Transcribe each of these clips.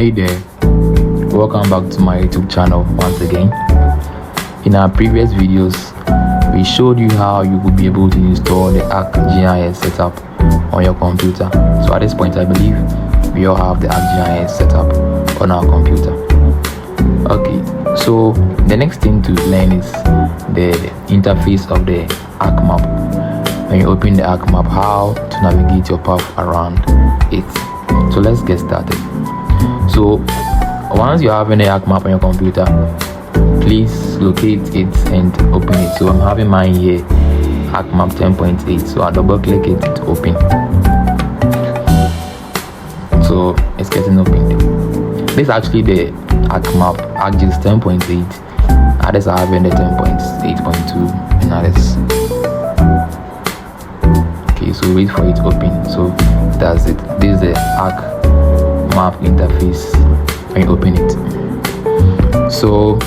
Hey there, welcome back to my YouTube channel once again. In our previous videos, we showed you how you would be able to install the ArcGIS setup on your computer. So at this point, I believe we all have the ArcGIS setup on our computer. Okay, so the next thing to learn is the interface of the ArcMap. When you open the ArcMap, how to navigate your path around it. So let's get started. So once you have any ArcMap on your computer, please locate it and open it. So I'm having mine here, ArcMap 10.8. So I double click it to open. So it's getting opened. This is actually the ArcMap, ArcGIS 10.8. Others are having the 10.8.2 and others. Okay, so wait for it to open. So that's it. This is the ArcMap interface when you open it. So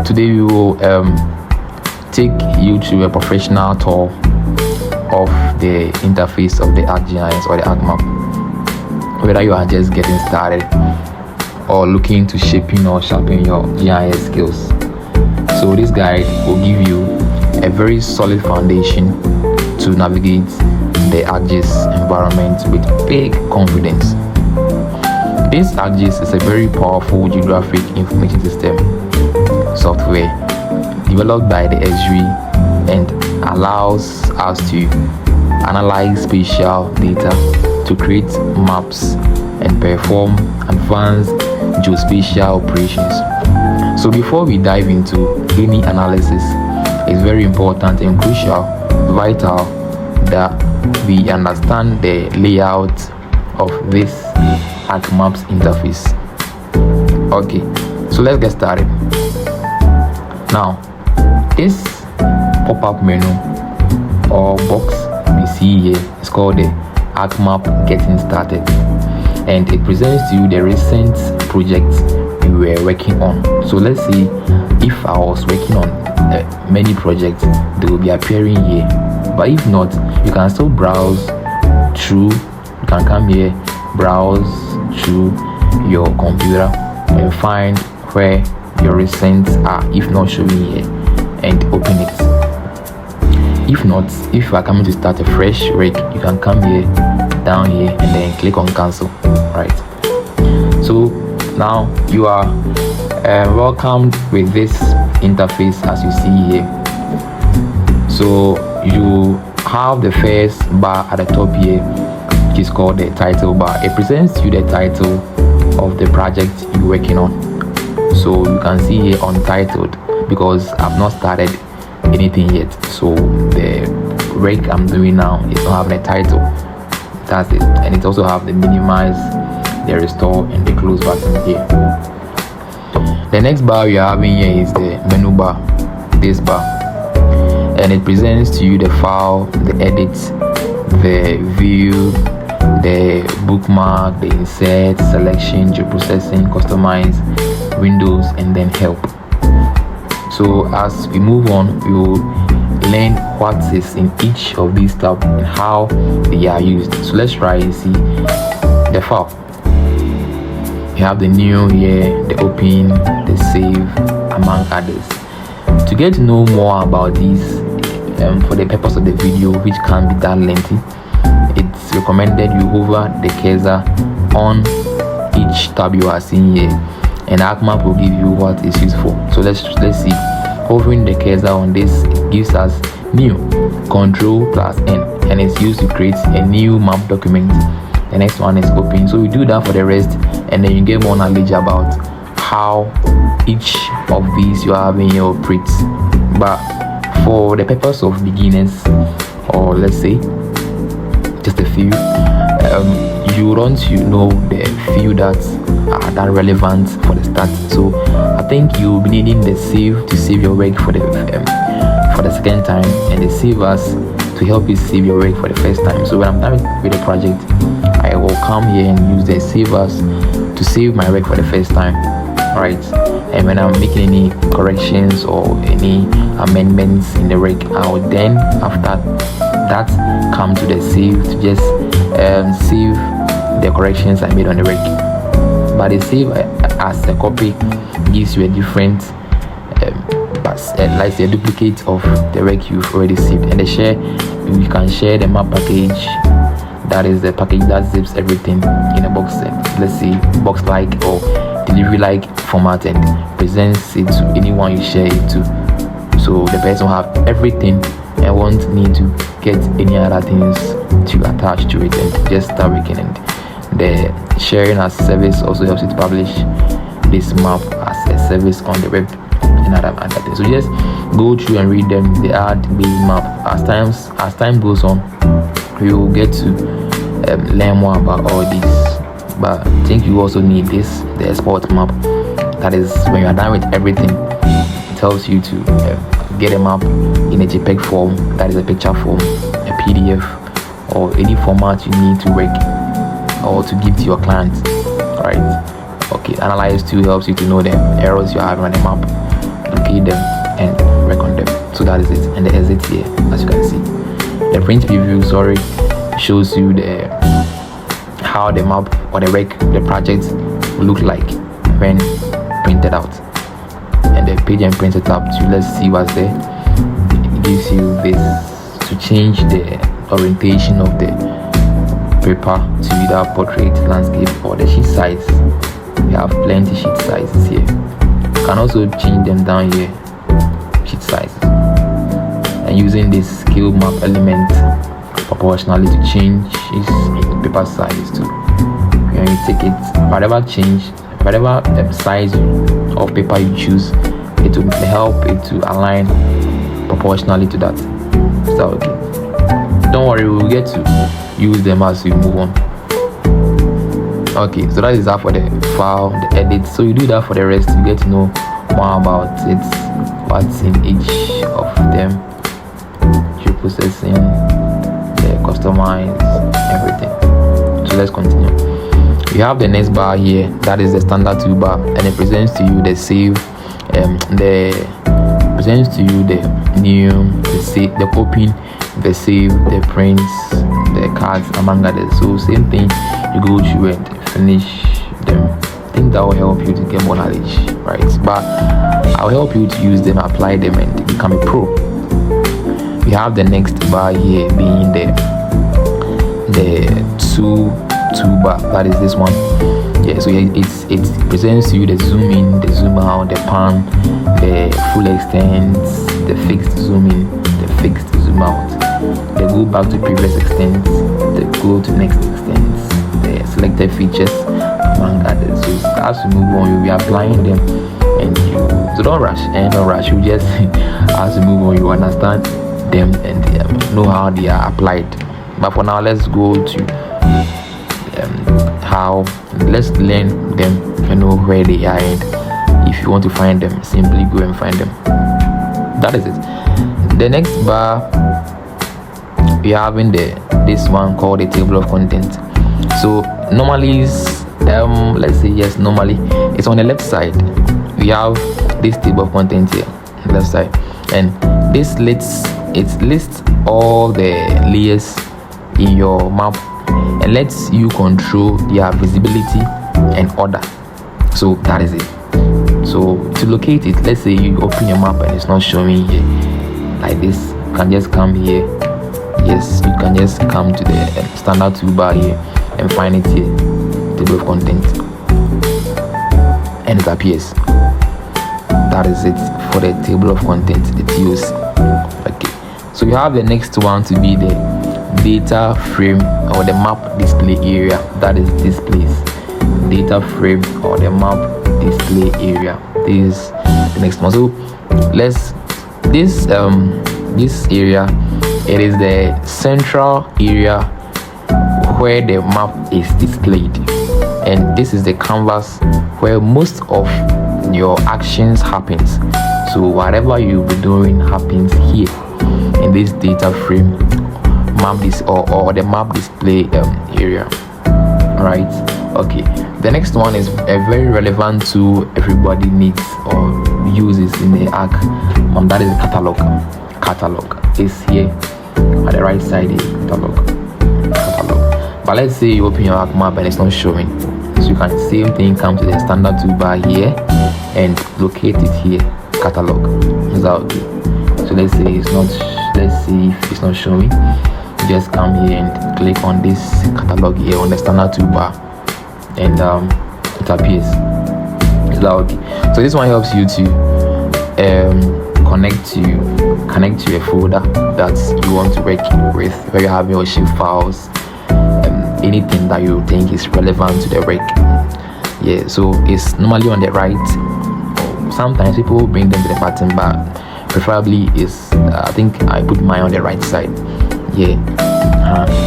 today we will take you to a professional tour of the interface of the ArcGIS or the ArcMap. Whether you are just getting started or looking to shaping or sharpen your GIS skills. So this guide will give you a very solid foundation to navigate the ArcGIS environment with big confidence. This ArcGIS is a very powerful geographic information system software developed by the Esri and allows us to analyze spatial data to create maps and perform advanced geospatial operations. So before we dive into any analysis, it's very important and crucial, vital, that we understand the layout of this ArcMap's interface. Okay, so let's get started. Now, this pop-up menu or box we see here is called the ArcMap Getting Started, and it presents to you the recent projects we were working on. So let's see, if I was working on many projects, they will be appearing here. But if not, you can still browse through. You can come here, browse through your computer and find where your recents are, if not showing here, and open it. If not, if you are coming to start a fresh rig, you can come here, down here, and then click on cancel. Right. So now you are welcomed with this interface as you see here. So you have the first bar at the top here, which is called the title bar. It presents you the title of the project you're working on. So you can see here untitled because I've not started anything yet. So the rig I'm doing now is not having a title. That's it. And it also have the minimize, the restore, and the close button here. The next bar we are having here is the menu bar, this bar, and it presents to you the file, the edit, the view, the bookmark, the insert, selection, geoprocessing, customize, windows, and then help. So as we move on, we will learn what is in each of these tabs and how they are used. So let's try and see the file. You have the new here, the open, the save, among others. To get to know more about these, for the purpose of the video, which can be that lengthy, it's recommended you hover the cursor on each tab you are seeing here, and ArcMap will give you what is useful. So let's see. Hovering the cursor on this, it gives us new, Ctrl+N, and it's used to create a new map document. The next one is open. So we do that for the rest, and then you get more knowledge about how each of these you are having your operates. But for the purpose of beginners, or let's say just a few, you want to know the few that are that relevant for the start. So I think you'll be needing the save to save your work for the second time, and the save as to help you save your work for the first time. So when I'm done with the project, I will come here and use the save as to save my work for the first time, right? And when I'm making any corrections or any amendments in the rig, I will then after that come to the save to just save the corrections I made on the rig. but the save as a copy gives you a different like a duplicate of the work you've already saved. And the share, you can share the map package, that is the package that zips everything in a box, let's say box like or delivery like format, and presents it to anyone you share it to, so the person will have everything and won't need to get any other things to attach to it and just start working. And the sharing as service also helps you to publish this map as a service on the web and other things. So just go through and read them. They add big map. As time goes on, you will get to learn more about all this. But I think you also need this, the export map. That is, when you are done with everything, it tells you to get a map in a JPEG form, that is a picture form, a PDF, or any format you need to work or to give to your client. Alright. Okay, Analyze 2 helps you to know the errors you have on the map, locate them and work on them. So that is it. And the exit here, as you can see. The print preview, shows you the how the map or the work, the project will look like when printed out. And the page and print it up to, let's see what's there. It gives you this to change the orientation of the paper to either portrait, landscape, or the sheet size. We have plenty sheet sizes here. You can also change them down here, sheet sizes, and using this scale map element proportionally to change its paper size too. When you take it, whatever size of paper you choose, it will help it to align proportionally to that. So okay, don't worry, we'll get to use them as we move on. Okay, so that is that for the file, the edit. So you do that for the rest, you get to know more about it, what's in each of them, your processing, the customize, everything. So let's continue. We have the next bar here, that is the standard toolbar, and it presents to you the save, presents to you the new, the save, the open, the save, the prints, the cards, among others. So same thing, you go through and finish them. I think that will help you to get more knowledge, right? But I'll help you to use them, apply them, and become a pro. We have the next bar here being the toolbar, that is this one. Yeah, so it presents to you the zoom in, the zoom out, the pan, the full extent, the fixed zoom in, the fixed zoom out, the go back to previous extents, the go to next extents, the selected features, among others. So as we move on, you'll be applying them, and so don't rush. You just as we move on, you understand them and know how they are applied. But for now, let's go to let's learn them and know where they are, and if you want to find them, simply go and find them. That is it. The next bar, we have in this one called the table of contents. So normally let's say yes, normally it's on the left side. We have this table of contents here, left side, and this lists all the layers in your map and lets you control their visibility and order. So that is it. So to locate it, let's say you open your map and it's not showing here like this, you can just come here. Yes, you can just come to the standard toolbar here and find it here, table of contents, and it appears. That is it for the table of contents, the TOC. Okay, so you have the next one to be the data frame or the map display area. That is this place, data frame or the map display area. This is the next one. So this area, it is the central area where the map is displayed, and this is the canvas where most of your actions happens. So whatever you'll be doing happens here in this data frame map or the map display area. Right? Okay, the next one is a very relevant tool everybody needs or uses in the ArcMap. That is the catalog is here at the right side here, catalog. But let's say you open your ArcMap and it's not showing. So you can same thing, come to the standard toolbar here and locate it here, catalog. Is that okay? So let's say it's not, let's see if it's not showing. You just come here and click on this catalog here on the standard toolbar, and it appears. Is that okay? So this one helps you to connect to a folder that you want to work with, where you have your shape files, anything that you think is relevant to the work. Yeah, so it's normally on the right. Sometimes people bring them to the bottom, but preferably is I think I put mine on the right side. Yeah,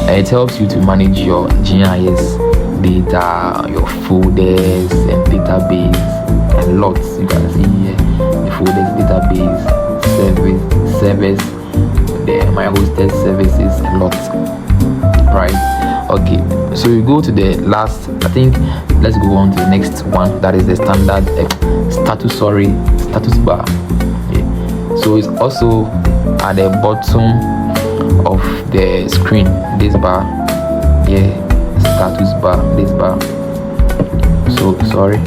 and it helps you to manage your GIS data, your folders and database, and lots. You can see here the folders, database, service, the my hosted services, and lots. Right? Okay, so you go to the last, I think let's go on to the next one, that is the standard status bar. Yeah. So it's also at the bottom of the screen, this bar. Yeah, status bar, this bar. So sorry,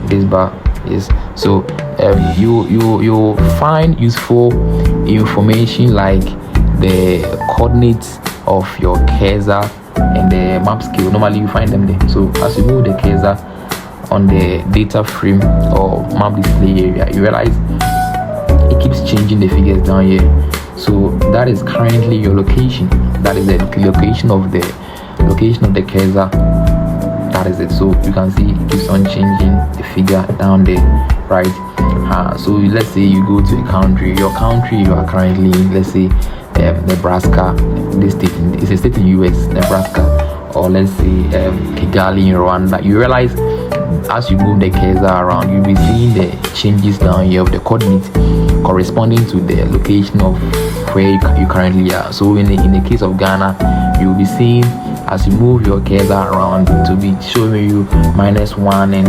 this bar. Yes. So you find useful information like the coordinates of your cursor and the map scale. Normally you find them there. So as you move the cursor on the data frame or map display area, you realize it keeps changing the figures down here. So that is currently your location. That is the location of the cursor. That is it. So you can see it keeps on changing the figure down there, right? So let's say you go to a country, your country you are currently in, let's say Nebraska. This state is a state in US, Nebraska, or let's say Kigali in Rwanda. You realize as you move the cursor around, you'll be seeing the changes down here of the coordinates corresponding to the location of where you currently are. So in the case of Ghana, you'll be seeing as you move your cursor around to be showing you -1 and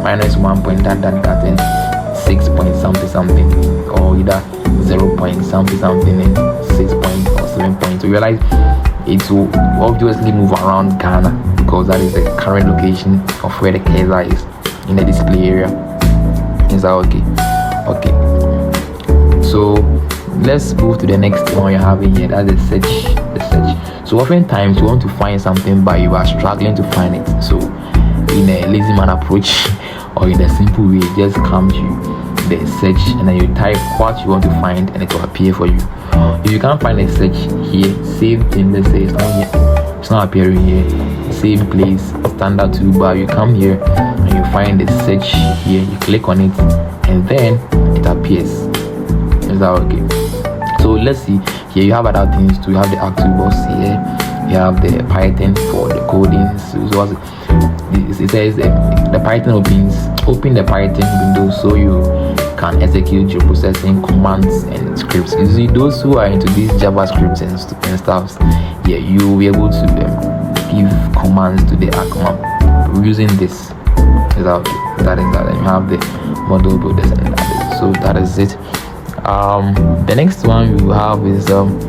-1 point that and 6 point something, or either 0 point something and 6 point or 7 point. So you realize it will obviously move around Ghana because that is the current location of where the cursor is in the display area. Is that okay? Okay. So let's move to the next one you have in here. That's the search. So oftentimes you want to find something but you are struggling to find it. So in a lazy man approach or in a simple way, just come to the search and then you type what you want to find and it will appear for you. If you can't find a search here, same thing. Let's say it's not appearing here. Same place, standard toolbar. You come here and you find the search here. You click on it and then it appears. Is that okay? So let's see. Here you have other things too. You have the ArcToolbars here. You have the Python for the coding. So it says the Python open the Python window so you can execute your processing commands and scripts. You see, those who are into these JavaScripts and stuff, yeah, you will be able to give commands to the ArcMap using this. That is that. And you have the model builders and that. So that is it. The next one you have is okay.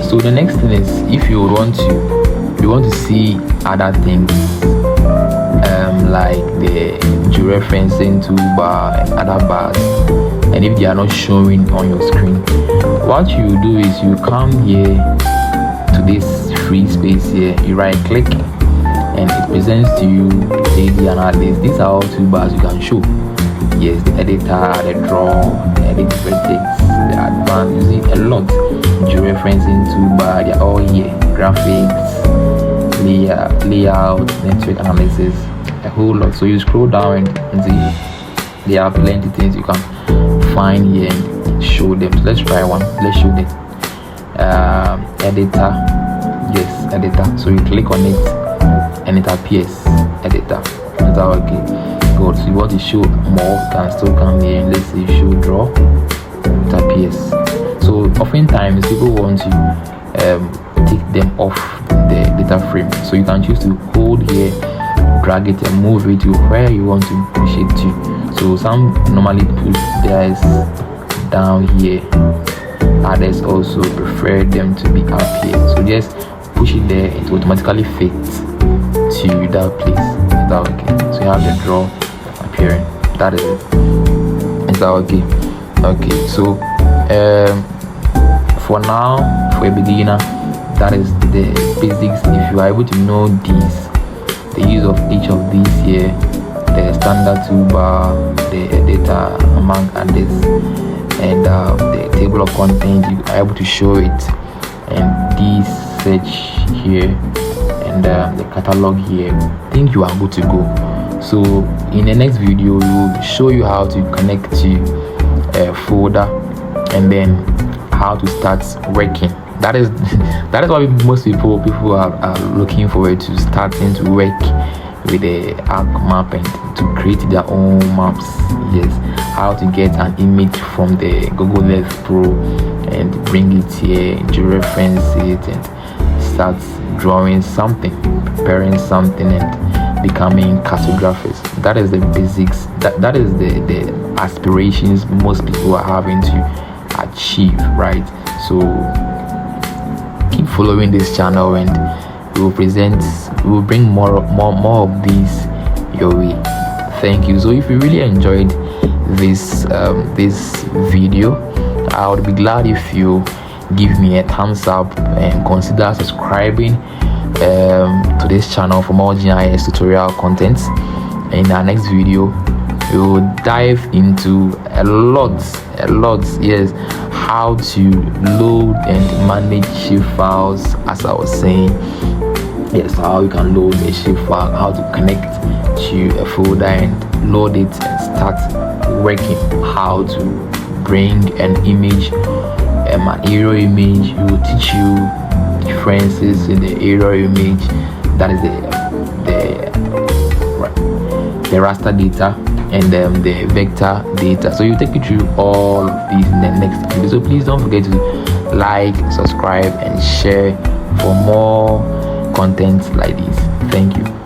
So the next thing is if you want to see other things like the georeferencing toolbar and other bars, and if they are not showing on your screen, what you do is you come here to this free space here, you right click and it presents to you the analysis. These are all toolbars you can show. Yes, the editor, the draw, the edit vertex, the advanced, using a lot. Georeferencing toolbar, they're all here. Graphics, layout, network analysis, a whole lot. So you scroll down and see there are plenty of things you can find here and show them. So let's try one. Let's show them. Editor, yes, editor. So you click on it and it appears. Editor. Is that okay? Good. So you want to show more, you can still come here and let's say show draw. It appears. So oftentimes people want to take them off the data frame. So you can choose to hold here, drag it and move it to where you want to push it to. So some normally put theirs down here. Others also prefer them to be up here. So just push it there, it automatically fits to that place. Is that okay? So you have the draw appearing. That is it. Is that okay? Okay, so for now, for a beginner, that is the basics. If you are able to know these, the use of each of these here, the standard toolbar, the data among others, and the table of contents, you are able to show it, and this search here, and the catalog here, I think you are good to go. So in the next video, we will show you how to connect to a folder, and then how to start working. That is what most people are looking forward to, starting to work with the ArcMap and to create their own maps. Yes, how to get an image from the Google Earth Pro and bring it here to reference it and start drawing something, preparing something, and becoming cartographers. That is the basics. That is the aspirations most people are having to achieve, right? So keep following this channel, and we will bring more of these your way. Thank you. So if you really enjoyed this video, I would be glad if you give me a thumbs up and consider subscribing to this channel for more GIS tutorial content. In our next video, we will dive into a lot, yes, how to load and manage shape files, as I was saying. Yes, how you can load a shape file, how to connect to a folder and load it and start working, how to bring an image, an aerial image. We will teach you differences in the aerial image, that is the raster data, and the vector data. So you take you through all of these in the next video. So please don't forget to like, subscribe, and share for more content like this. Thank you.